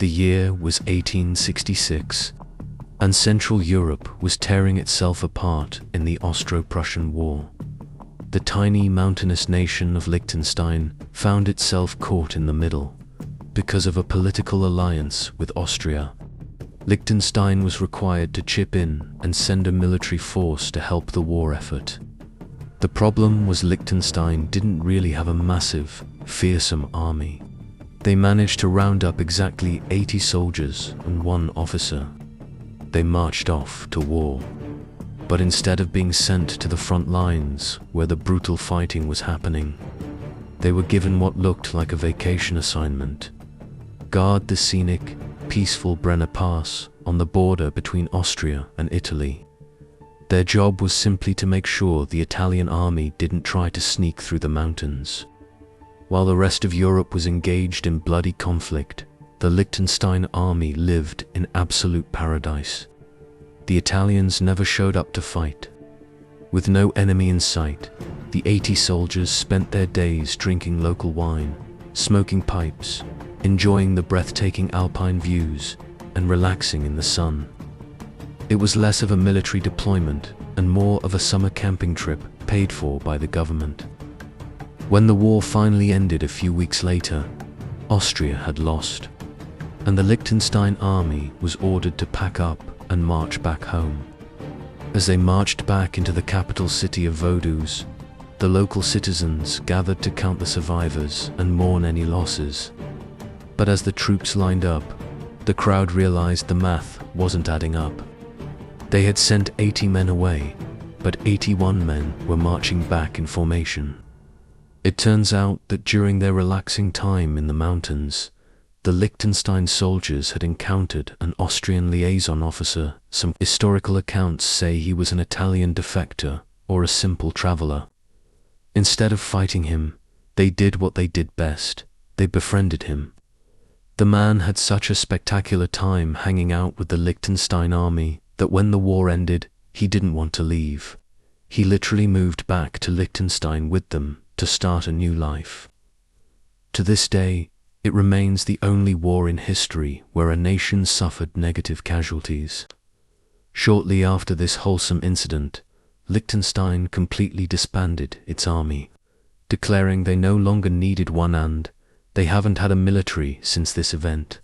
The year was 1866, and Central Europe was tearing itself apart in the Austro-Prussian War. The tiny mountainous nation of Liechtenstein found itself caught in the middle because of a political alliance with Austria. Liechtenstein was required to chip in and send a military force to help the war effort. The problem was Liechtenstein didn't really have a massive, fearsome army. They managed to round up exactly 80 soldiers and 1 officer. They marched off to war. But instead of being sent to the front lines where the brutal fighting was happening, they were given what looked like a vacation assignment: guard the scenic, peaceful Brenner Pass on the border between Austria and Italy. Their job was simply to make sure the Italian army didn't try to sneak through the mountains. While the rest of Europe was engaged in bloody conflict, the Liechtenstein army lived in absolute paradise. The Italians never showed up to fight. With no enemy in sight, the 80 soldiers spent their days drinking local wine, smoking pipes, enjoying the breathtaking alpine views, and relaxing in the sun. It was less of a military deployment and more of a summer camping trip paid for by the government. When the war finally ended a few weeks later, Austria had lost, and the Liechtenstein army was ordered to pack up and march back home. As they marched back into the capital city of Vaduz, the local citizens gathered to count the survivors and mourn any losses. But as the troops lined up, the crowd realized the math wasn't adding up. They had sent 80 men away, but 81 men were marching back in formation. It turns out that during their relaxing time in the mountains, the Liechtenstein soldiers had encountered an Austrian liaison officer. Some historical accounts say he was an Italian defector or a simple traveler. Instead of fighting him, they did what they did best: they befriended him. The man had such a spectacular time hanging out with the Liechtenstein army that when the war ended, he didn't want to leave. He literally moved back to Liechtenstein with them to start a new life. To this day, it remains the only war in history where a nation suffered negative casualties. Shortly after this wholesome incident, Liechtenstein completely disbanded its army, declaring they no longer needed one and they haven't had a military since this event.